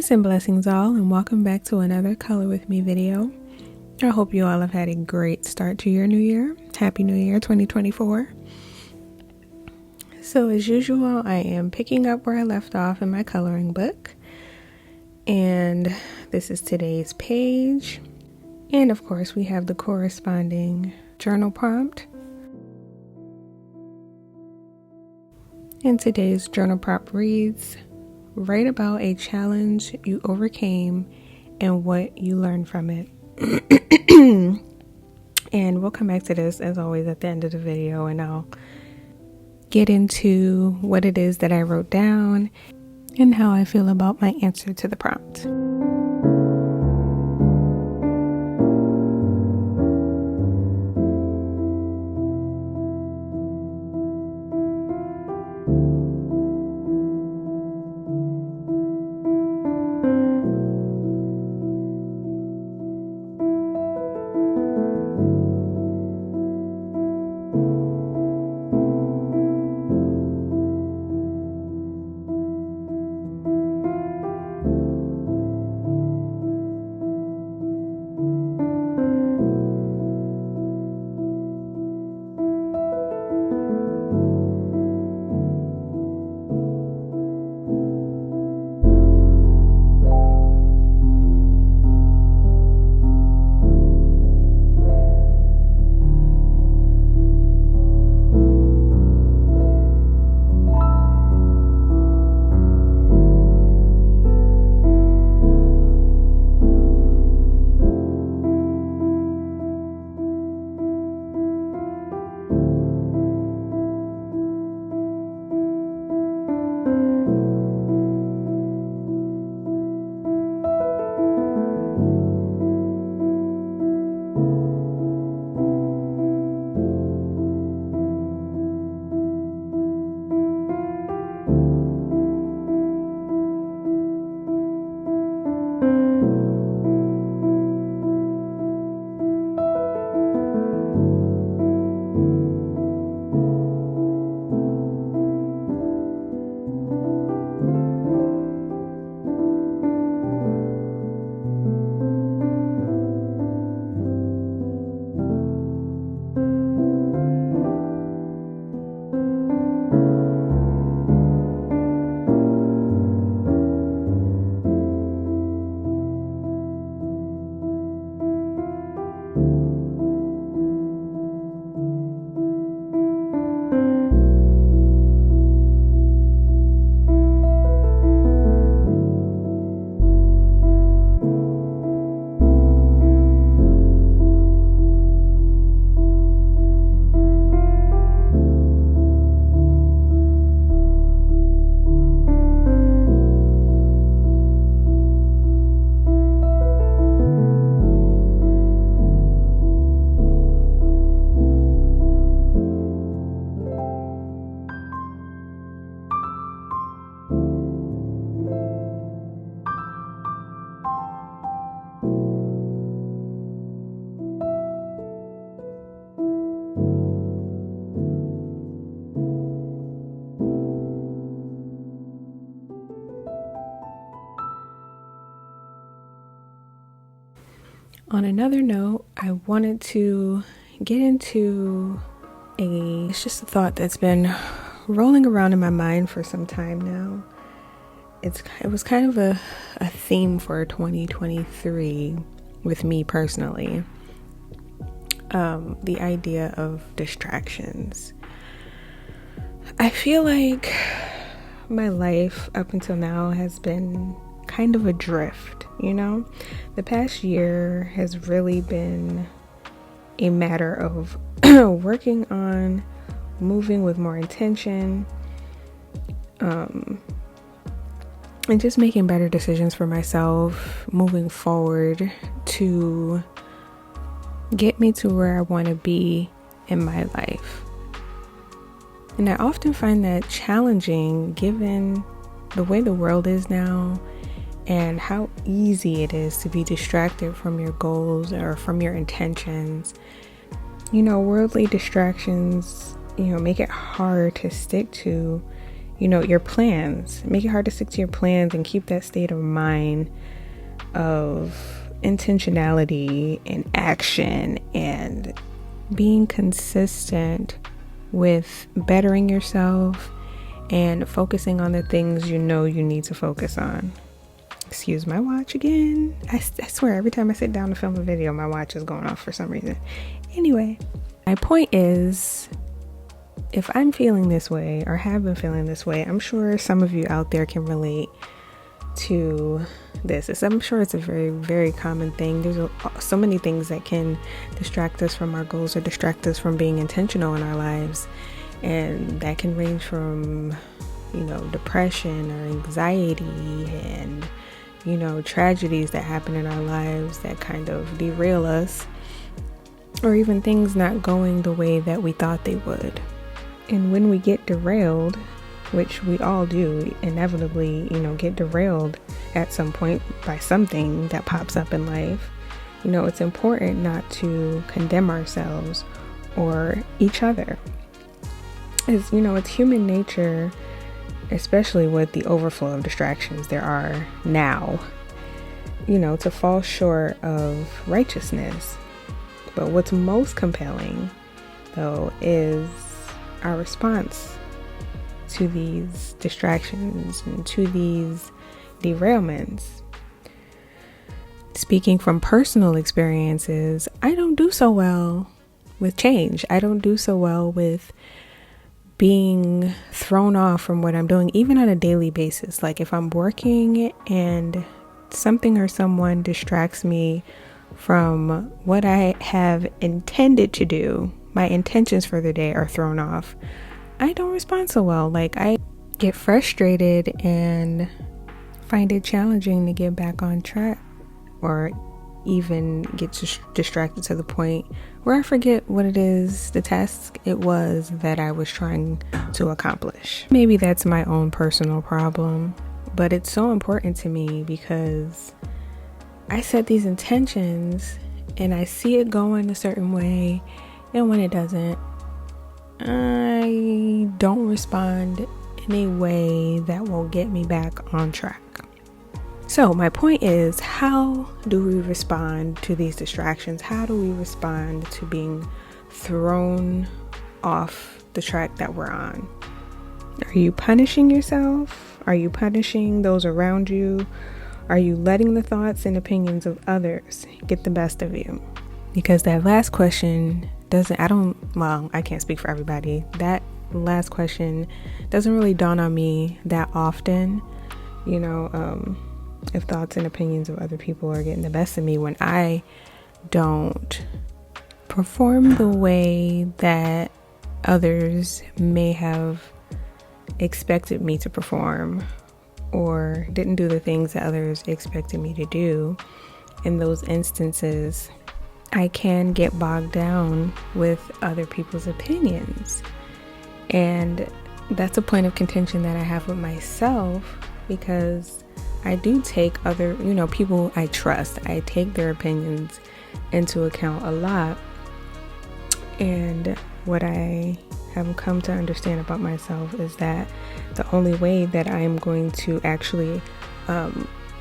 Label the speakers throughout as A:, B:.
A: Peace and blessings all, and welcome back to another Color With Me video. I hope you all have had a great start to your new year. Happy New Year 2024. So as usual, I am picking up where I left off in my coloring book. And this is today's page. And of course, we have the corresponding journal prompt. And today's journal prompt reads, write about a challenge you overcame and what you learned from it. And we'll come back to this as always at the end of the video, and I'll get into what it is that I wrote down and how I feel about my answer to the prompt. On another note, I wanted to get into it's just a thought that's been rolling around in my mind for some time now. It was kind of a theme for 2023 with me personally. The idea of distractions. I feel like my life up until now has been kind of adrift, you know? The past year has really been a matter of working on moving with more intention, and just making better decisions for myself moving forward to get me to where I want to be in my life. And I often find that challenging given the way the world is now and how easy it is to be distracted from your goals or from your intentions. You know, worldly distractions, make it hard to stick to your plans. Make it hard to stick to your plans and keep that state of mind of intentionality and action and being consistent with bettering yourself and focusing on the things you need to focus on. Excuse my watch again. I swear every time I sit down to film a video, my watch is going off for some reason. Anyway, my point is, if I'm feeling this way or have been feeling this way, I'm sure some of you out there can relate to this. I'm sure it's a very, very common thing. There's so many things that can distract us from our goals or distract us from being intentional in our lives. And that can range from, depression or anxiety and, tragedies that happen in our lives that kind of derail us, or even things not going the way that we thought they would. And when we get derailed, which we all do inevitably, get derailed at some point by something that pops up in life, it's important not to condemn ourselves or each other. It's human nature, especially with the overflow of distractions there are now, to fall short of righteousness. But what's most compelling, though, is our response to these distractions and to these derailments. Speaking from personal experiences, I don't do so well with change. I don't do so well with being thrown off from what I'm doing, even on a daily basis. Like if I'm working and something or someone distracts me from what I have intended to do, my intentions for the day are thrown off, I don't respond so well. Like I get frustrated and find it challenging to get back on track, or even get distracted to the point where I forget what it is, the task it was that I was trying to accomplish. Maybe that's my own personal problem, but it's so important to me because I set these intentions and I see it going a certain way, and when it doesn't, I don't respond in a way that will get me back on track. So my point is, how do we respond to these distractions? How do we respond to being thrown off the track that we're on? Are you punishing yourself? Are you punishing those around you? Are you letting the thoughts and opinions of others get the best of you? Because that last question I can't speak for everybody. That last question doesn't really dawn on me that often. If thoughts and opinions of other people are getting the best of me when I don't perform the way that others may have expected me to perform, or didn't do the things that others expected me to do. In those instances, I can get bogged down with other people's opinions. And that's a point of contention that I have with myself, because I do take other, people I trust, I take their opinions into account a lot. And what I have come to understand about myself is that the only way that I am going to actually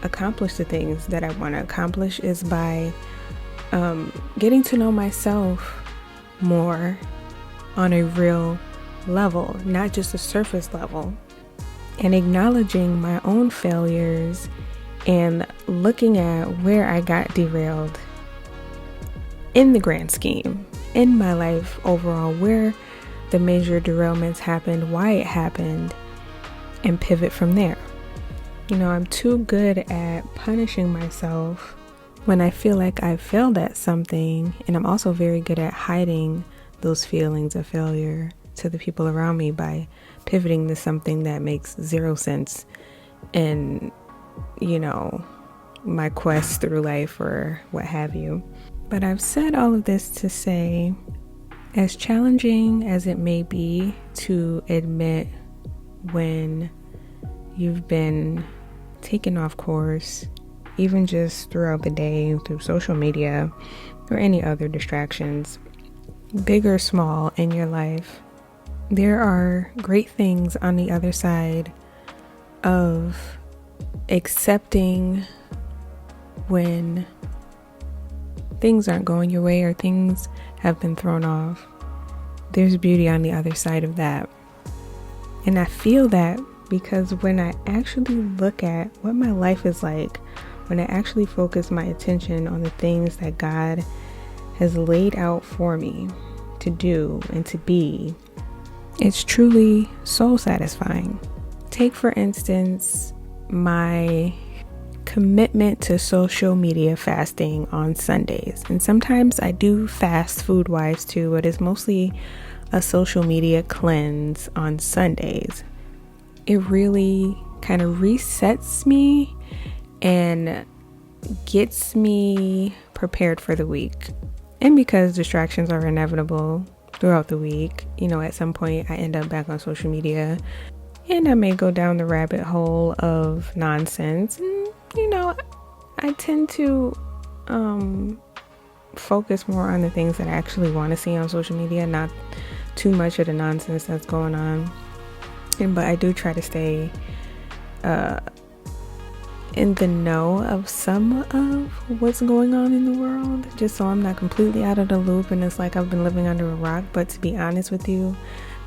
A: accomplish the things that I want to accomplish is by getting to know myself more on a real level, not just a surface level, and acknowledging my own failures and looking at where I got derailed in the grand scheme, in my life overall, where the major derailments happened, why it happened, and pivot from there. I'm too good at punishing myself when I feel like I've failed at something, and I'm also very good at hiding those feelings of failure to the people around me by pivoting to something that makes zero sense in, my quest through life or what have you. But I've said all of this to say, as challenging as it may be to admit when you've been taken off course, even just throughout the day through social media or any other distractions, big or small in your life, there are great things on the other side of accepting when things aren't going your way or things have been thrown off. There's beauty on the other side of that. And I feel that because when I actually look at what my life is like, when I actually focus my attention on the things that God has laid out for me to do and to be, it's truly soul satisfying. Take, for instance, my commitment to social media fasting on Sundays. And sometimes I do fast food-wise too, but it's mostly a social media cleanse on Sundays. It really kind of resets me and gets me prepared for the week. And because distractions are inevitable throughout the week, at some point I end up back on social media and I may go down the rabbit hole of nonsense. And, I tend to focus more on the things that I actually want to see on social media, not too much of the nonsense that's going on. But I do try to stay in the know of some of what's going on in the world, just so I'm not completely out of the loop and it's like I've been living under a rock. But to be honest with you,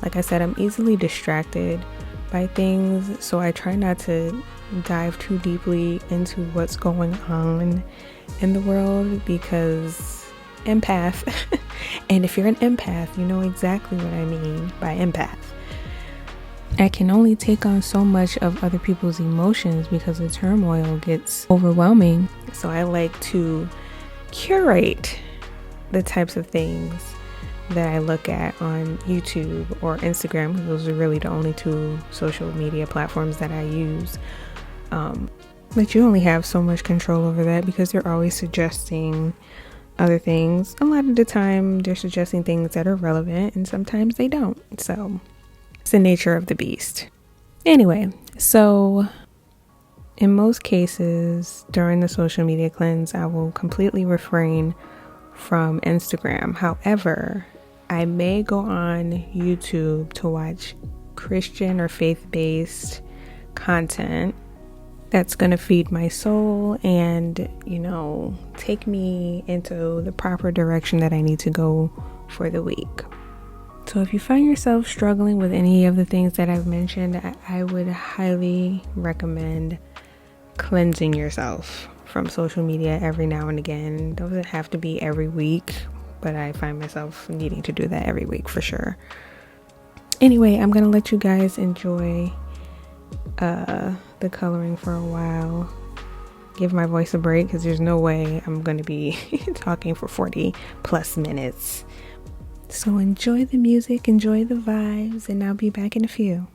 A: like I said, I'm easily distracted by things, so I try not to dive too deeply into what's going on in the world, because empath and if you're an empath, you know exactly what I mean by empath. I can only take on so much of other people's emotions because the turmoil gets overwhelming. So I like to curate the types of things that I look at on YouTube or Instagram, because those are really the only two social media platforms that I use. But you only have so much control over that because they're always suggesting other things. A lot of the time they're suggesting things that are relevant and sometimes they don't. So it's the nature of the beast. Anyway, so in most cases during the social media cleanse, I will completely refrain from Instagram. However, I may go on YouTube to watch Christian or faith-based content that's going to feed my soul and, take me into the proper direction that I need to go for the week. So if you find yourself struggling with any of the things that I've mentioned, I would highly recommend cleansing yourself from social media every now and again. It doesn't have to be every week, but I find myself needing to do that every week for sure. Anyway, I'm going to let you guys enjoy the coloring for a while. Give my voice a break because there's no way I'm going to be talking for 40 plus minutes. So enjoy the music, enjoy the vibes, and I'll be back in a few.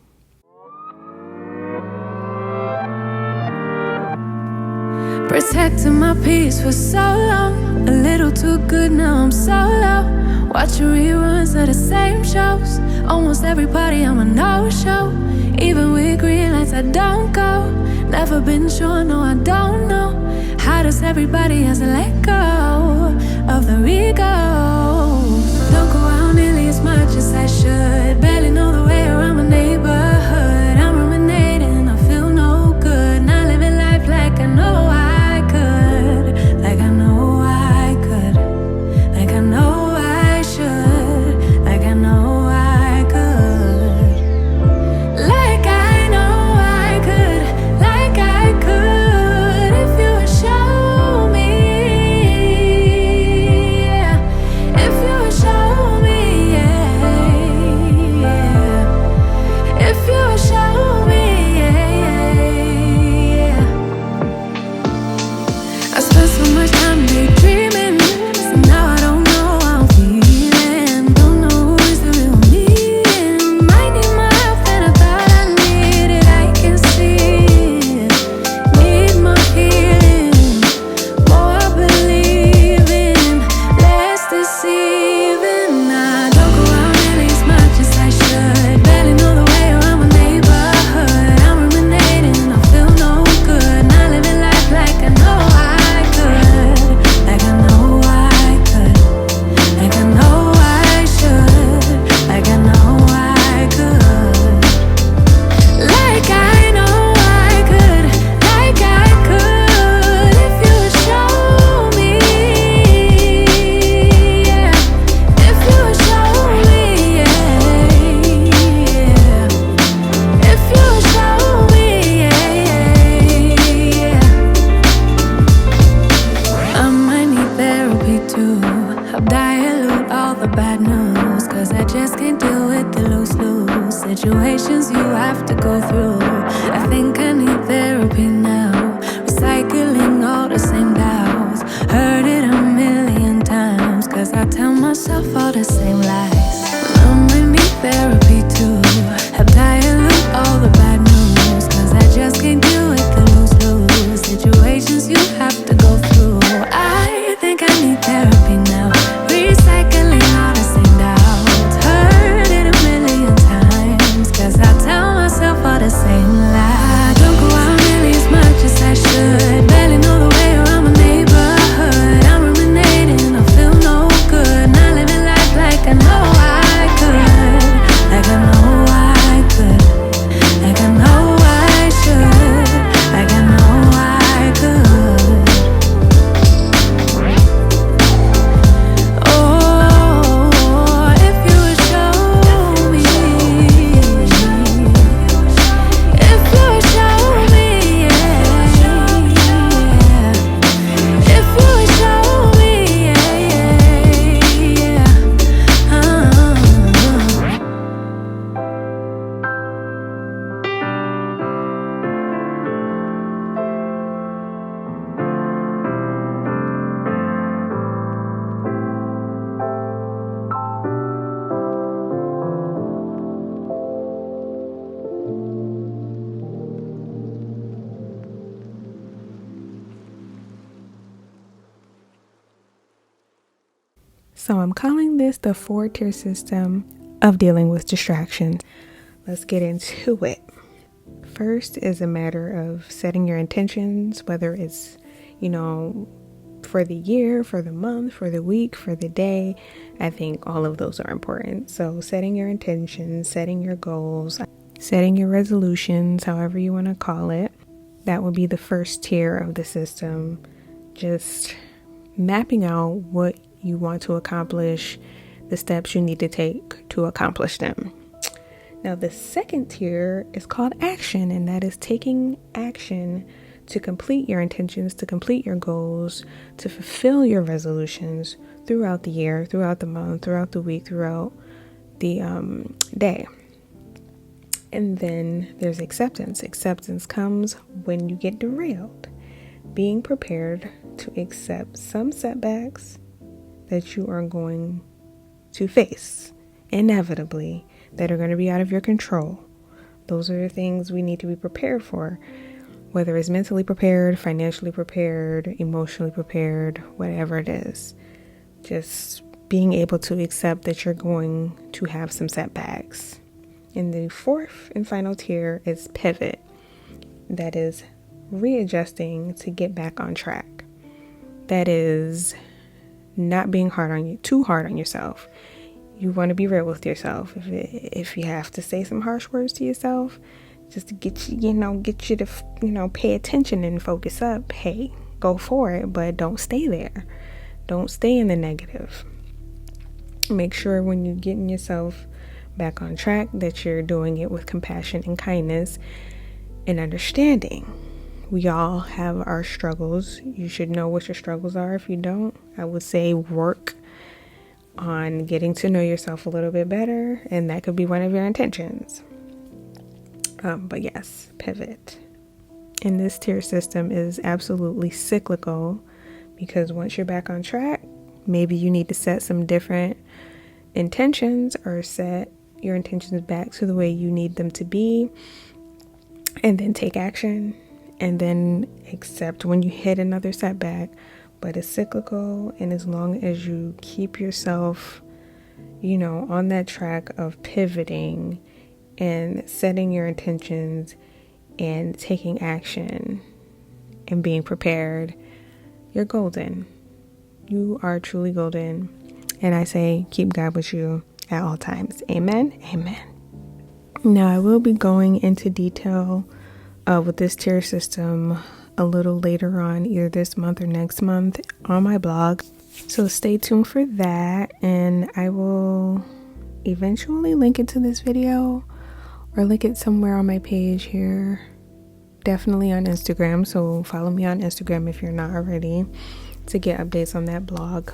B: Protecting my peace for so long, a little too good, now I'm so low. Watching reruns of the same shows, almost every party I'm a no-show. Even with green lights I don't go. Never been sure, no I don't know. How does everybody has to let go of the egos? Don't go out nearly as much as I should. Barely know the way around my neighborhood. I'm ruminating, I feel no good. Not living life like I know I could. Like I know I could. Like I know I should. Like I know I could. Like I know I could. Like I could if you would show me. Yeah. deal with the lose-lose situations you have to go through. I think I need therapy now, recycling all the same doubts. Heard it a million times, cause I tell myself all the same lies. I need therapy too, have dialogue all the bad news, cause I just can't deal with the lose-lose situations you have to go through. I think I need therapy now, recycling all the same doubts. Heard it a million times, cause I tell myself all the same lies. I don't go out nearly as much as I should, barely know the way around my neighborhood. I'm ruminating, I feel no good, not living life like I know I could, like I know I could, like I know I should, like I know I could. Oh, if you would show me, if you would show me, yeah, if you would show me, yeah.
A: So I'm calling this the 4-tier system of dealing with distractions. Let's get into it. First is a matter of setting your intentions, whether it's, for the year, for the month, for the week, for the day. I think all of those are important. So setting your intentions, setting your goals, setting your resolutions, however you want to call it. That would be the first tier of the system. Just mapping out what you want to accomplish, the steps you need to take to accomplish them. Now, the second tier is called action, and that is taking action to complete your intentions, to complete your goals, to fulfill your resolutions throughout the year, throughout the month, throughout the week, throughout the day. And then there's acceptance. Acceptance comes when you get derailed. Being prepared to accept some setbacks that you are going to face, inevitably, that are going to be out of your control. Those are the things we need to be prepared for, whether it's mentally prepared, financially prepared, emotionally prepared, whatever it is. Just being able to accept that you're going to have some setbacks. And the fourth and final tier is pivot. That is readjusting to get back on track. That is not being too hard on yourself. You want to be real with yourself. If you have to say some harsh words to yourself, just to get you to, pay attention and focus up, hey, go for it, but don't stay there. Don't stay in the negative. Make sure when you're getting yourself back on track that you're doing it with compassion and kindness and understanding. We all have our struggles. You should know what your struggles are. If you don't, I would say work on getting to know yourself a little bit better, and that could be one of your intentions. But yes, pivot. And this tier system is absolutely cyclical, because once you're back on track, maybe you need to set some different intentions or set your intentions back to the way you need them to be, and then take action. And then accept when you hit another setback. But it's cyclical, and as long as you keep yourself, on that track of pivoting and setting your intentions and taking action and being prepared, you're golden. You are truly golden. And I say, keep God with you at all times. Amen. Amen. Now, I will be going into detail with this tier system a little later on, either this month or next month, on my blog. So stay tuned for that, and I will eventually link it to this video or link it somewhere on my page here. Definitely on Instagram, so follow me on Instagram if you're not already, to get updates on that blog.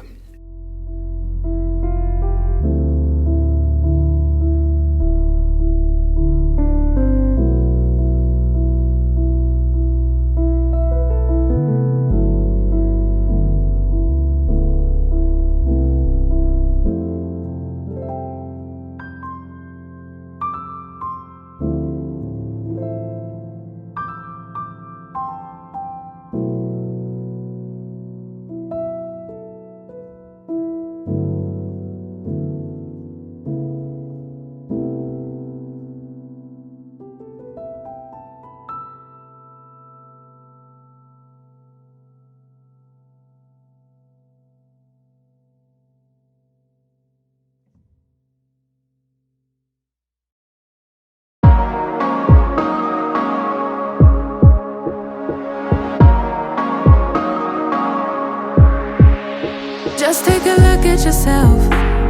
B: Just take a look at yourself.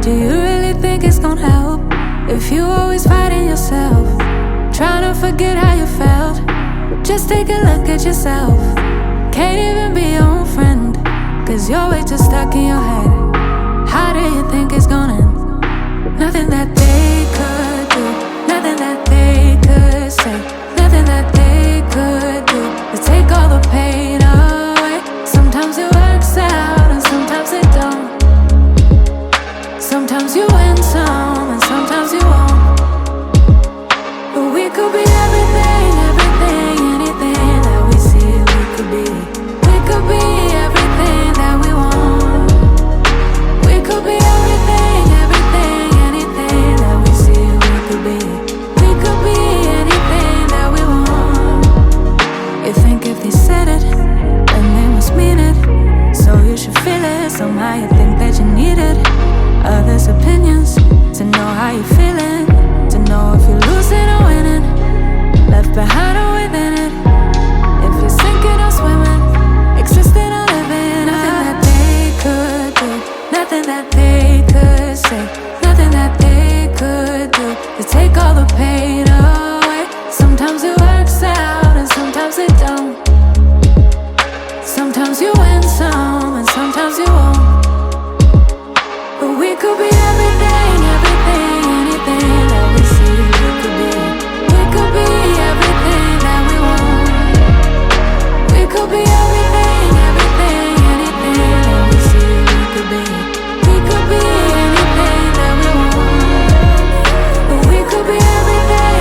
B: Do you really think it's gonna help if you always fighting yourself, trying to forget how you felt? Just take a look at yourself. Can't even be your own friend, cause you're way too stuck in your head. How do you think it's gonna end? Nothing that they could do, nothing that they could say, nothing that they could do to take all the pain away. Sometimes it works out and sometimes it don't. Sometimes you win some and sometimes you won't. But we could be everything, everything, anything that we see we could be. We could be everything that we want. We could be everything, everything, anything that we see we could be. We could be anything that we want. You think if they said it, then they must mean it. So you should feel it, somehow you think that you need it. Others' opinions, to know how you're feeling, to know if you're losing or winning, left behind or within it. If you're sinking or swimming, existing or living. Nothing that they could do, nothing that they could say, nothing that they could do to take all the pain away. Sometimes it works out and sometimes it don't. Sometimes you win some and sometimes you won't. But we could be everything, everything, anything that we see we could be. We could be everything that we want. We could be everything, everything, anything that we see we could be. We could be anything that we want. But we could be everything,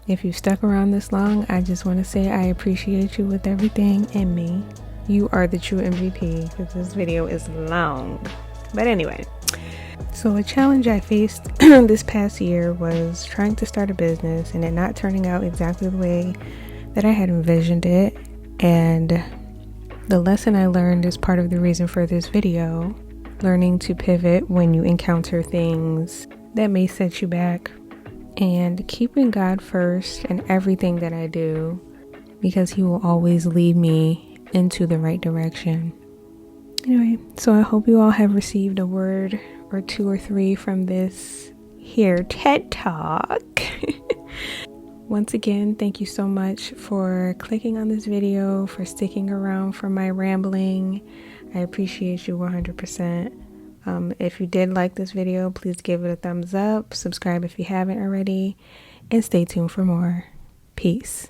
A: If you've stuck around this long, I just want to say I appreciate you with everything in me. You are the true MVP because this video is long. But anyway, so a challenge I faced this past year was trying to start a business and it not turning out exactly the way that I had envisioned it. And the lesson I learned is part of the reason for this video, learning to pivot when you encounter things that may set you back, and keeping God first in everything that I do, because He will always lead me into the right direction. Anyway, so I hope you all have received a word or two or three from this here TED Talk. Once again, thank you so much for clicking on this video, for sticking around for my rambling. I appreciate you 100%. If you did like this video, please give it a thumbs up, subscribe if you haven't already, and stay tuned for more. Peace.